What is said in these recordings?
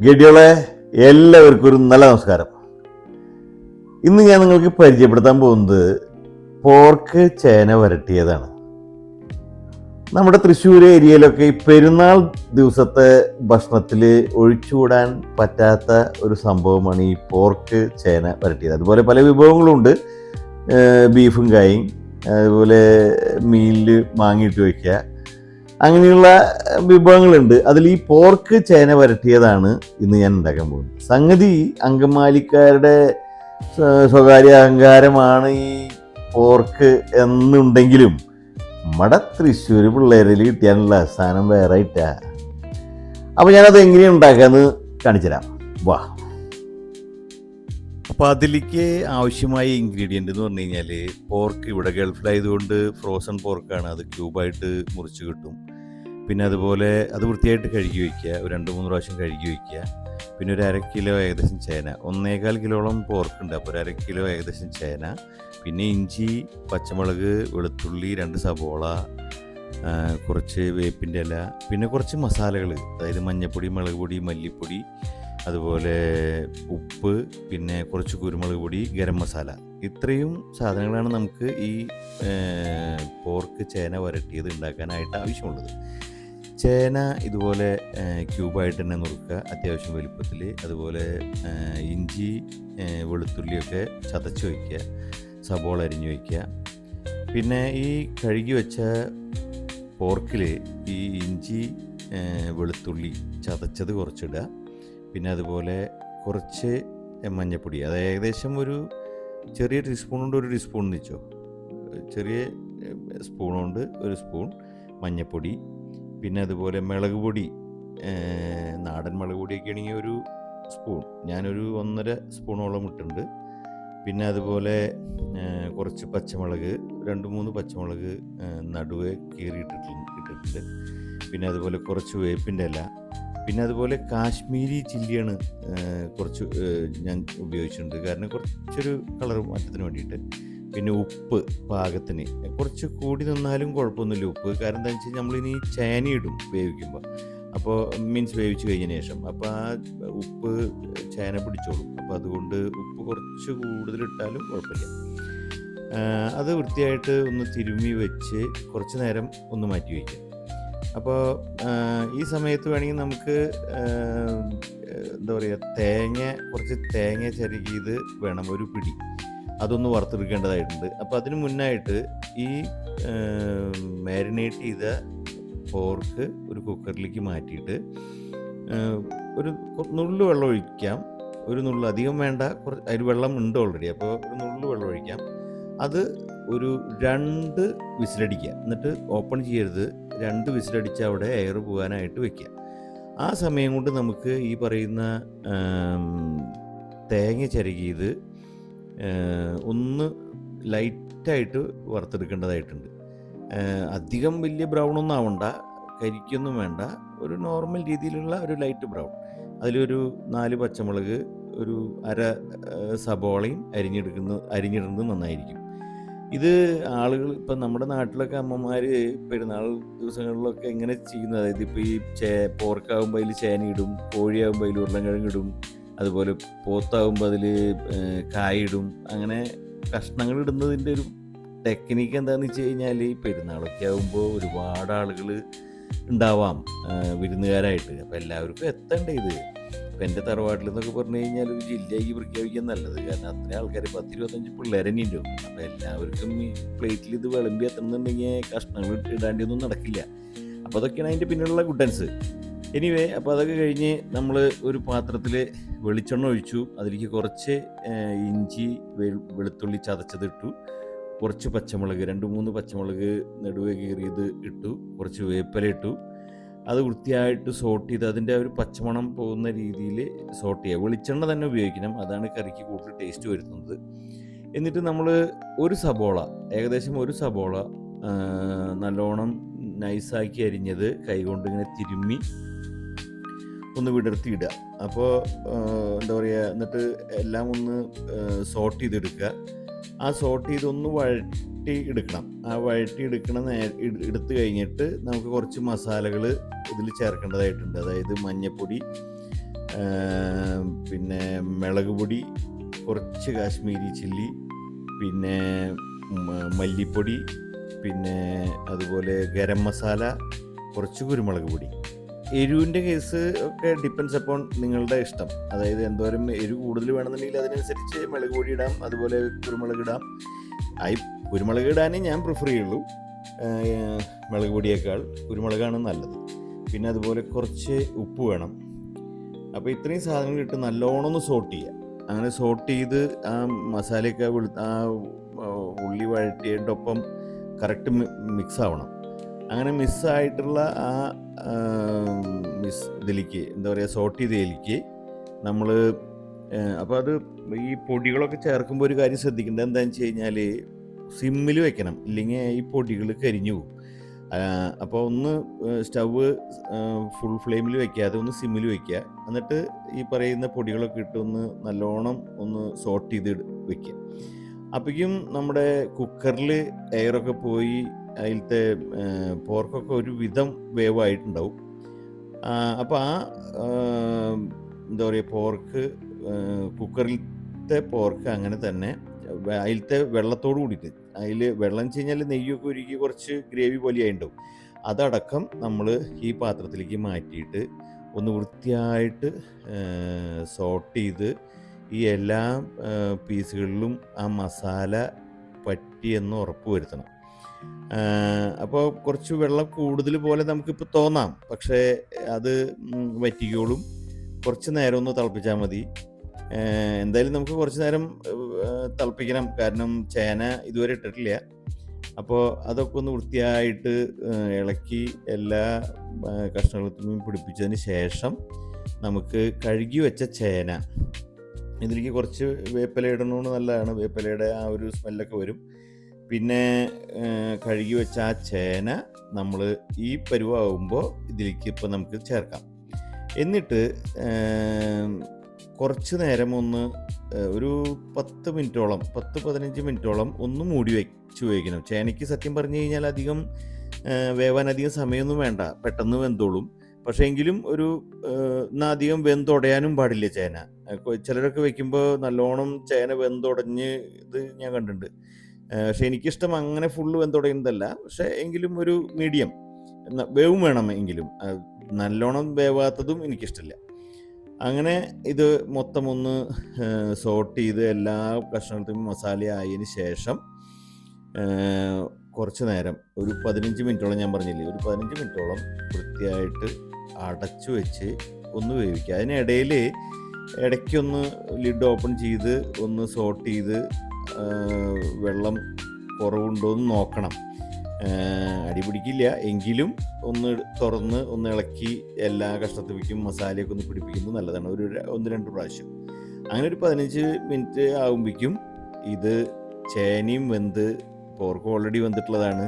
ഗഡിയോളെ എല്ലാവർക്കും ഒരു നല്ല നമസ്കാരം. ഇന്ന് ഞാൻ നിങ്ങൾക്ക് പരിചയപ്പെടുത്താൻ പോകുന്നത് പോർക്ക് ചേന വരട്ടിയതാണ്. നമ്മുടെ തൃശ്ശൂർ ഏരിയയിലൊക്കെ ഈ പെരുന്നാൾ ദിവസത്തെ ഭക്ഷണത്തിൽ ഒഴിച്ചുകൂടാൻ പറ്റാത്ത ഒരു സംഭവമാണ് ഈ പോർക്ക് ചേന വരട്ടിയത്. അതുപോലെ പല വിഭവങ്ങളുണ്ട്, ബീഫും കായും, അതുപോലെ മീനിൽ മാങ്ങിയിട്ട് വയ്ക്കുക, അങ്ങനെയുള്ള വിഭവങ്ങളുണ്ട്. അതിൽ ഈ പോർക്ക് ചേന വരട്ടിയതാണ് ഇന്ന് ഞാൻ ഉണ്ടാക്കാൻ പോകുന്നത്. സംഗതി അങ്കമാലിക്കാരുടെ സ്വകാര്യ അഹങ്കാരമാണ് ഈ പോർക്ക് എന്നുണ്ടെങ്കിലും നമ്മുടെ തൃശ്ശൂർ പിള്ളേരിൽ കിട്ടിയാനുള്ള സാധനം വേറെ ഇട്ടാ. അപ്പോൾ ഞാനത് എങ്ങനെയാണ് ഉണ്ടാക്കാമെന്ന് കാണിച്ചുതരാം. വാ. അപ്പോൾ അതിലേക്ക് ആവശ്യമായ ഇൻഗ്രീഡിയൻ്റ് എന്ന് പറഞ്ഞു കഴിഞ്ഞാൽ, പോർക്ക് ഇവിടെ ഗൾഫിലായതുകൊണ്ട് ഫ്രോസൺ പോർക്കാണ്, അത് ക്യൂബായിട്ട് മുറിച്ച് കിട്ടും. പിന്നെ അതുപോലെ അത് വൃത്തിയായിട്ട് കഴുകി വയ്ക്കുക, ഒരു 2-3 പ്രാവശ്യം കഴുകി വയ്ക്കുക. പിന്നെ ഒരു 1/2 കിലോ ഏകദേശം ചേന, 1.25 കിലോളം പോർക്കുണ്ട്, അപ്പോൾ ഒരു 1/2 കിലോ ഏകദേശം ചേന. പിന്നെ ഇഞ്ചി, പച്ചമുളക്, വെളുത്തുള്ളി, 2 സവോള, കുറച്ച് വേപ്പിൻ്റെ ഇല, പിന്നെ കുറച്ച് മസാലകൾ, അതായത് മഞ്ഞൾപ്പൊടി, മുളക് പൊടി, മല്ലിപ്പൊടി, അതുപോലെ ഉപ്പ്, പിന്നെ കുറച്ച് കുരുമുളക് പൊടി, ഗരം മസാല. ഇത്രയും സാധനങ്ങളാണ് നമുക്ക് ഈ പോർക്ക് ചേന വരട്ടിയത് ഉണ്ടാക്കാനായിട്ട് ആവശ്യമുള്ളത്. ചേന ഇതുപോലെ ക്യൂബായിട്ട് തന്നെ നുറുക്കുക, അത്യാവശ്യം വലുപ്പത്തിൽ. അതുപോലെ ഇഞ്ചി, വെളുത്തുള്ളിയൊക്കെ ചതച്ച് വയ്ക്കുക, സബോള അരിഞ്ഞ് വയ്ക്കുക. പിന്നെ ഈ കഴുകി വെച്ച പോർക്കിൽ ഈ ഇഞ്ചി, വെളുത്തുള്ളി ചതച്ചത് കുറച്ചിടുക. പിന്നെ അതുപോലെ കുറച്ച് മഞ്ഞൾപ്പൊടി, അത് ഏകദേശം ഒരു ചെറിയ ടീസ്പൂൺ കൊണ്ട് 1 ടീസ്പൂൺ വെച്ചോ, ചെറിയ സ്പൂൺ കൊണ്ട് 1 സ്പൂൺ മഞ്ഞൾപ്പൊടി. പിന്നെ അതുപോലെ മുളക് പൊടി, നാടൻ മുളക് പൊടിയൊക്കെ ആണെങ്കിൽ 1 സ്പൂൺ, ഞാനൊരു 1.5 സ്പൂണോളം ഇട്ടുണ്ട്. പിന്നെ അതുപോലെ കുറച്ച് പച്ചമുളക്, 2-3 പച്ചമുളക് നടുവെ കീറിയിട്ടിട്ടുണ്ട്. പിന്നെ അതുപോലെ കുറച്ച് വേപ്പിൻ്റെ ഇല. പിന്നെ അതുപോലെ കാശ്മീരി ചില്ലിയാണ് കുറച്ച് ഞാൻ ഉപയോഗിച്ചിട്ടുണ്ട്, കാരണം കുറച്ചൊരു കളർ മാറ്റത്തിന് വേണ്ടിയിട്ട്. പിന്നെ ഉപ്പ് പാകത്തിന്, കുറച്ച് കൂടി നിന്നാലും കുഴപ്പമൊന്നുമില്ല ഉപ്പ്, കാരണം എന്താണെന്ന് വെച്ച് കഴിഞ്ഞാൽ നമ്മളിനി ചേന ഇടും വേവിക്കുമ്പോൾ, അപ്പോൾ മീൻസ് വേവിച്ച് കഴിഞ്ഞതിന് ശേഷം, അപ്പോൾ ആ ഉപ്പ് ചേന പിടിച്ചോളും. അപ്പോൾ അതുകൊണ്ട് ഉപ്പ് കുറച്ച് കൂടുതലിട്ടാലും കുഴപ്പമില്ല. അത് വൃത്തിയായിട്ട് ഒന്ന് തിരുമ്മി വെച്ച് കുറച്ച് നേരം ഒന്ന് മാറ്റി വയ്ക്കുക. അപ്പോൾ ഈ സമയത്ത് വേണമെങ്കിൽ നമുക്ക് എന്താ പറയുക, കുറച്ച് തേങ്ങ ചിരകിയത് വേണം, ഒരു പിടി, അതൊന്ന് വറുത്തെടുക്കേണ്ടതായിട്ടുണ്ട്. അപ്പോൾ അതിന് മുന്നായിട്ട് ഈ മാരിനേറ്റ് ചെയ്ത പോർക്ക് ഒരു കുക്കറിലേക്ക് മാറ്റിയിട്ട് ഒരു നുള്ളു വെള്ളം ഒഴിക്കാം. ഒരു നുള്ളു, അധികം വേണ്ട, അതിൽ വെള്ളം ഉണ്ട് ഓൾറെഡി, അപ്പോൾ ഒരു നുള്ളു വെള്ളം ഒഴിക്കാം. അത് ഒരു 2 വിസിലടിക്കുക, എന്നിട്ട് ഓപ്പൺ ചെയ്യരുത്. 2 വിസിലടിച്ച് അവിടെ എയർ പോകാനായിട്ട് വെക്കുക. ആ സമയം കൊണ്ട് നമുക്ക് ഈ പറയുന്ന തേങ്ങ ചിരകിയത് ഒന്ന് ലൈറ്റായിട്ട് വറുത്തെടുക്കേണ്ടതായിട്ടുണ്ട്. അധികം വലിയ ബ്രൗണൊന്നും ആവണ്ട, കരിക്കൊന്നും വേണ്ട, ഒരു നോർമൽ രീതിയിലുള്ള ഒരു ലൈറ്റ് ബ്രൗൺ. അതിലൊരു 4 പച്ചമുളക്, ഒരു 1/2 സബോളയും അരിഞ്ഞിടുന്നത് നന്നായിരിക്കും. ഇത് ആളുകൾ ഇപ്പം നമ്മുടെ നാട്ടിലൊക്കെ അമ്മമാർ പെരുന്നാൾ ദിവസങ്ങളിലൊക്കെ എങ്ങനെ ചെയ്യുന്നത്, അതായത് ഇപ്പോൾ ഈ പോർക്കാവുമ്പോൾ അതിൽ ചേനയിടും, കോഴിയാകുമ്പോൾ അതിൽ ഉരുളൻകിഴങ്ങിടും, അതുപോലെ പോത്താകുമ്പോൾ അതിൽ കായിടും. അങ്ങനെ കഷ്ണങ്ങൾ ഇടുന്നതിൻ്റെ ഒരു ടെക്നിക്ക് എന്താണെന്ന് വെച്ച് കഴിഞ്ഞാൽ, ഈ പെരുന്നാളൊക്കെ ആകുമ്പോൾ ഒരുപാട് ആളുകൾ ഉണ്ടാവാം വിരുന്നുകാരായിട്ട്, അപ്പോൾ എല്ലാവർക്കും എത്തണ്ടേ ഇത്. ഇപ്പം എൻ്റെ തറവാട്ടിൽ എന്നൊക്കെ പറഞ്ഞു കഴിഞ്ഞാൽ ഒരു ജില്ലയാക്കി പ്രഖ്യാപിക്കാൻ നല്ലത്, കാരണം അത്രയും ആൾക്കാർ 10-25 പിള്ളേരെ തന്നെ ഉണ്ടാവും. അപ്പോൾ എല്ലാവർക്കും ഈ പ്ലേറ്റിൽ ഇത് വിളമ്പി എത്തണമെന്നുണ്ടെങ്കിൽ കഷ്ണങ്ങൾ ഇടാണ്ടിയൊന്നും നടക്കില്ല. അപ്പോൾ അതൊക്കെയാണ് അതിൻ്റെ പിന്നിലുള്ള ഗുഡൻസ്. എനിവേ, അപ്പോൾ അതൊക്കെ കഴിഞ്ഞ് നമ്മൾ ഒരു പാത്രത്തിൽ വെളിച്ചെണ്ണ ഒഴിച്ചു, അതിലേക്ക് കുറച്ച് ഇഞ്ചി, വെളുത്തുള്ളി ചതച്ചതിട്ടു, കുറച്ച് പച്ചമുളക്, 2-3 പച്ചമുളക് നടുവേ കീറിയത് ഇട്ടു, കുറച്ച് വേപ്പില ഇട്ടു. അത് വൃത്തിയായിട്ട് സോട്ട് ചെയ്ത് അതിൻ്റെ ഒരു പച്ചമണം പോകുന്ന രീതിയിൽ സോട്ട് ചെയ്യുക. വെളിച്ചെണ്ണ തന്നെ ഉപയോഗിക്കണം, അതാണ് കറിക്ക് കൂടുതൽ ടേസ്റ്റ് വരുന്നത്. എന്നിട്ട് നമ്മൾ ഒരു സബോള, ഏകദേശം 1 സബോള നല്ലോണം നൈസാക്കി അരിഞ്ഞത് കൈകൊണ്ട് ഇങ്ങനെ തിരുമ്മി ഒന്ന് വിടർത്തി ഇടുക. അപ്പോൾ എന്താ പറയുക, എന്നിട്ട് എല്ലാം ഒന്ന് സോട്ട് ചെയ്തെടുക്കുക. ആ സോട്ട് ചെയ്തൊന്ന് വഴറ്റി എടുക്കണം. ആ വഴറ്റി എടുത്ത് കഴിഞ്ഞിട്ട് നമുക്ക് കുറച്ച് മസാലകൾ ഇതിൽ ചേർക്കേണ്ടതായിട്ടുണ്ട്. അതായത് മഞ്ഞൾപ്പൊടി, പിന്നെ മുളക് പൊടി, കുറച്ച് കാശ്മീരി ചില്ലി, പിന്നെ മല്ലിപ്പൊടി, പിന്നെ അതുപോലെ ഗരം മസാല, കുറച്ച് കുരുമുളക് പൊടി. എരിവിൻ്റെ കേസ് ഒക്കെ ഡിപ്പെൻസ് അപ്പോൺ നിങ്ങളുടെ ഇഷ്ടം. അതായത് എന്തോരം എരിവ് കൂടുതൽ വേണമെന്നുണ്ടെങ്കിൽ അതിനനുസരിച്ച് മുളക് പൊടി ഇടാം, അതുപോലെ കുരുമുളക് ഇടാം. കുരുമുളക് ഇടാനേ ഞാൻ പ്രിഫർ ചെയ്യുള്ളൂ, മുളക് പൊടിയേക്കാൾ കുരുമുളകാണ് നല്ലത്. പിന്നെ അതുപോലെ കുറച്ച് ഉപ്പ് വേണം. അപ്പോൾ ഇത്രയും സാധനങ്ങൾ ഇട്ട് നല്ലോണം ഒന്ന് സോട്ട് ചെയ്യുക. അങ്ങനെ സോട്ട് ചെയ്ത് ആ മസാലയൊക്കെ ആ ഉള്ളി വഴറ്റിയതിൻ്റെ ഒപ്പം കറക്റ്റ് മിക്സ് ആവണം. അങ്ങനെ മിസ്സായിട്ടുള്ള ആ ഇതിലേക്ക് എന്താ പറയുക, സോട്ട് ചെയ്തതിലേക്ക് നമ്മൾ അപ്പോൾ അത് ഈ പൊടികളൊക്കെ ചേർക്കുമ്പോൾ ഒരു കാര്യം ശ്രദ്ധിക്കേണ്ടത് എന്താണെന്ന് വെച്ച് കഴിഞ്ഞാൽ സിമ്മിൽ വെക്കണം, ഇല്ലെങ്കിൽ ഈ പൊടികൾ കരിഞ്ഞു പോകും. അപ്പോൾ ഒന്ന് സ്റ്റവ് ഫുൾ ഫ്ലെയിമിൽ വയ്ക്കാതെ ഒന്ന് സിമ്മിൽ വയ്ക്കുക. എന്നിട്ട് ഈ പറയുന്ന പൊടികളൊക്കെ ഇട്ട് ഒന്ന് നല്ലോണം ഒന്ന് സോട്ട് ചെയ്ത് വെക്കുക. അപ്പോഴേക്കും നമ്മുടെ കുക്കറിൽ എയറൊക്കെ പോയി അതിലത്തെ പോർക്കൊക്കെ ഒരു വിധം വേവായിട്ടുണ്ടാവും. അപ്പോൾ ആ എന്താ പറയുക, പോർക്ക് കുക്കറിലത്തെ പോർക്ക് അങ്ങനെ തന്നെ അതിലത്തെ വെള്ളത്തോട് കൂടിയിട്ട്, അതിൽ വെള്ളം വെച്ച് കഴിഞ്ഞാൽ നെയ്യൊക്കെ ഉരുക്കി കുറച്ച് ഗ്രേവി പോലെ ആയിട്ടുണ്ടാവും. അതടക്കം നമ്മൾ ഈ പാത്രത്തിലേക്ക് മാറ്റിയിട്ട് ഒന്ന് വൃത്തിയായിട്ട് സോട്ട് ചെയ്ത് ഈ എല്ലാ പീസുകളിലും ആ മസാല പറ്റിയെന്ന് ഉറപ്പ് വരുത്തണം. അപ്പോൾ കുറച്ച് വെള്ളം കൂടുതൽ പോലെ നമുക്കിപ്പോൾ തോന്നാം, പക്ഷേ അത് വറ്റിക്കോളും. കുറച്ച് നേരം ഒന്ന് തിളപ്പിച്ചാൽ മതി. എന്തായാലും നമുക്ക് കുറച്ച് നേരം തിളപ്പിക്കണം, കാരണം ചേന ഇതുവരെ ഇട്ടിട്ടില്ല. അപ്പോൾ അതൊക്കെ ഒന്ന് വൃത്തിയായിട്ട് ഇളക്കി എല്ലാ കഷ്ണങ്ങളും പിടിപ്പിച്ചതിന് ശേഷം നമുക്ക് കഴുകി വെച്ച ചേന, ഇതിലേക്ക് കുറച്ച് വേപ്പില ഇടണമെന്ന് നല്ലതാണ്, വേപ്പിലയുടെ ആ ഒരു സ്മെല്ലൊക്കെ വരും. പിന്നെ കഴുകി വെച്ച ആ ചേന നമ്മൾ ഈ പരുവാകുമ്പോൾ ഇതിലേക്ക് ഇപ്പോൾ നമുക്ക് ചേർക്കാം. എന്നിട്ട് കുറച്ച് നേരം ഒന്ന് ഒരു 10-15 മിനിറ്റോളം ഒന്ന് മൂടി വെച്ച് വയ്ക്കണം. ചേനയ്ക്ക് സത്യം പറഞ്ഞു കഴിഞ്ഞാൽ അധികം വേവാൻ അധികം സമയമൊന്നും വേണ്ട, പെട്ടെന്ന് വെന്തോളും. പക്ഷേ എങ്കിലും ഒരു എന്നാൽ അധികം വെന്തുടയാനും പാടില്ല ചേന. ചിലരൊക്കെ വെക്കുമ്പോൾ നല്ലോണം ചേന വെന്തുടഞ്ഞ് ഇത് ഞാൻ കണ്ടിട്ടുണ്ട്. പക്ഷെ എനിക്കിഷ്ടം അങ്ങനെ ഫുള്ള് വെന്തുടയുന്നതല്ല, പക്ഷേ എങ്കിലും ഒരു മീഡിയം വേവും വേണം. എങ്കിലും നല്ലോണം വേവാത്തതും എനിക്കിഷ്ടമില്ല. അങ്ങനെ ഇത് മൊത്തം ഒന്ന് സോട്ട് ചെയ്ത് എല്ലാ കഷ്ണത്തിനും മസാല ആയതിന് ശേഷം കുറച്ച് നേരം, ഒരു 15 മിനിറ്റോളം, ഞാൻ പറഞ്ഞില്ലേ, ഒരു 15 മിനിറ്റോളം വൃത്തിയായിട്ട് അടച്ചു വെച്ച് ഒന്ന് വേവിക്കുക. അതിനിടയിൽ ഇടയ്ക്കൊന്ന് ലിഡ് ഓപ്പൺ ചെയ്ത് ഒന്ന് സോട്ട് ചെയ്ത് വെള്ളം കുറവുണ്ടോ എന്ന് നോക്കണം. അടി പിടിക്കില്ല എങ്കിലും ഒന്ന് തുറന്ന് ഒന്ന് ഇളക്കി എല്ലാ കഷ്ണത്തിലേക്കും മസാലയൊക്കെ ഒന്ന് പിടിപ്പിക്കുന്നത് നല്ലതാണ്, ഒരു 1-2 പ്രാവശ്യം. അങ്ങനെ ഒരു 15 മിനിറ്റ് ആകുമ്പോഴേക്കും ഇത് ചേനയും വെന്ത്, പോർക്ക് ഓൾറെഡി വെന്തിട്ടുള്ളതാണ്.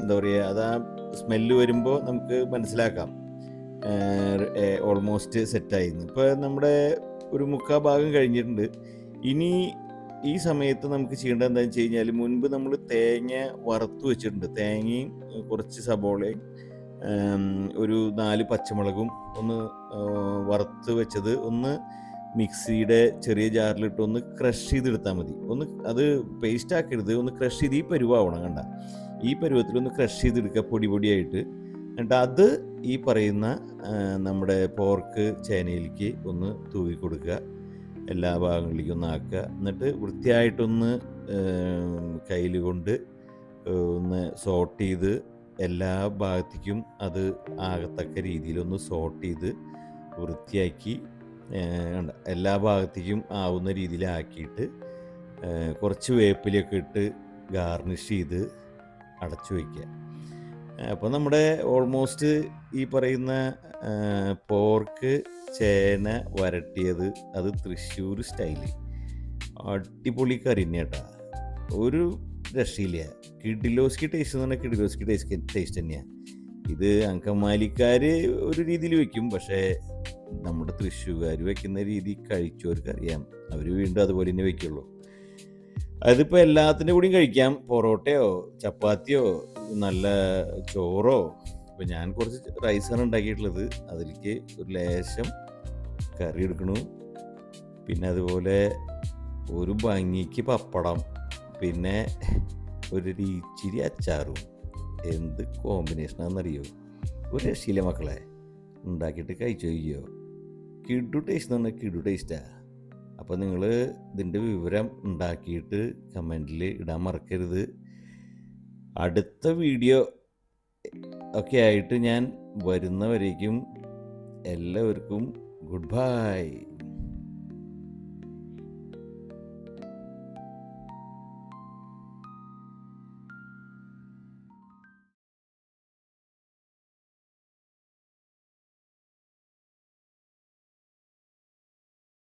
എന്താ പറയുക, അതാ സ്മെല്ല് വരുമ്പോൾ നമുക്ക് മനസ്സിലാക്കാം ഓൾമോസ്റ്റ് സെറ്റായിരുന്നു. ഇപ്പോൾ നമ്മുടെ ഒരു 3/4 ഭാഗം കഴിഞ്ഞിട്ടുണ്ട്. ഇനി ഈ സമയത്ത് നമുക്ക് ചെയ്യേണ്ടത് എന്താണെന്ന് വെച്ച് കഴിഞ്ഞാൽ, മുൻപ് നമ്മൾ തേങ്ങ വറുത്ത് വെച്ചിട്ടുണ്ട്. തേങ്ങയും കുറച്ച് സബോളയും ഒരു 4 പച്ചമുളകും ഒന്ന് വറുത്ത് വെച്ചത് ഒന്ന് മിക്സിയുടെ ചെറിയ ജാറിലിട്ട് ഒന്ന് ക്രഷ് ചെയ്തെടുത്താൽ മതി. ഒന്ന് അത് പേസ്റ്റ് ആക്കരുത്, ഒന്ന് ക്രഷ് ചെയ്ത് ഈ പരുവാവണം. കണ്ട ഈ പരുവത്തിലൊന്ന് ക്രഷ് ചെയ്തെടുക്കുക പൊടിയായിട്ട്. എന്നിട്ട് അത് ഈ പറയുന്ന നമ്മുടെ പോർക്ക് ചേനയിലേക്ക് ഒന്ന് തൂവി കൊടുക്കുക, എല്ലാ ഭാഗങ്ങളിലേക്കും ഒന്ന് ആക്കുക. എന്നിട്ട് വൃത്തിയായിട്ടൊന്ന് കയ്യിൽ കൊണ്ട് ഒന്ന് സോട്ട് ചെയ്ത് എല്ലാ ഭാഗത്തേക്കും അത് ആകത്തക്ക രീതിയിലൊന്ന് സോട്ട് ചെയ്ത് വൃത്തിയാക്കി എല്ലാ ഭാഗത്തേക്കും ആവുന്ന രീതിയിലാക്കിയിട്ട് കുറച്ച് വേപ്പിലയൊക്കെ ഇട്ട് ഗാർണിഷ് ചെയ്ത് അടച്ചു വയ്ക്കുക. അപ്പോൾ നമ്മുടെ ഓൾമോസ്റ്റ് ഈ പറയുന്ന പോർക്ക് ചേന വരട്ടിയത്, അത് തൃശ്ശൂർ സ്റ്റൈല് അടിപൊളി കറി തന്നെയാട്ടാ, ഒരു രക്ഷയില്ല. കിഡിലോസ്കി ടേസ്റ്റ് എന്ന് പറഞ്ഞാൽ കിഡിലോസ്കി ടേസ്റ്റ് തന്നെയാണ്. ഇത് അങ്കമാലിക്കാർ ഒരു രീതിയിൽ വയ്ക്കും, പക്ഷേ നമ്മുടെ തൃശ്ശൂർകാർ വയ്ക്കുന്ന രീതി കഴിച്ചവർക്ക് അറിയാം, അവർ വീണ്ടും അതുപോലെ തന്നെ വയ്ക്കുള്ളൂ. അതിപ്പോൾ എല്ലാത്തിൻ്റെ കൂടെയും കഴിക്കാം, പൊറോട്ടയോ ചപ്പാത്തിയോ നല്ല ചോറോ അപ്പോൾ ഞാൻ കുറച്ച് റൈസാണ് ഉണ്ടാക്കിയിട്ടുള്ളത്. അതിലേക്ക് ഒരു ലേശം കറി എടുക്കണു, പിന്നെ അതുപോലെ ഒരു ഭംഗിക്ക് പപ്പടം, പിന്നെ ഒരു ഇച്ചിരി അച്ചാറും. എന്ത് കോമ്പിനേഷനാണെന്നറിയോ? ഒരു രക്ഷയില്ല മക്കളെ. ഉണ്ടാക്കിയിട്ട് കഴിച്ചു നോക്കിയോ? കിഡു ടേസ്റ്റ് എന്ന് പറഞ്ഞാൽ കിഡു ടേസ്റ്റാ. അപ്പോൾ നിങ്ങൾ ഇതിൻ്റെ വിവരം ഉണ്ടാക്കിയിട്ട് കമൻറ്റിൽ ഇടാൻ മറക്കരുത്. അടുത്ത വീഡിയോ ഒക്കെ ആയിട്ട് ഞാൻ വരുന്നവരേക്കും എല്ലാവർക്കും ഗുഡ് ബൈ.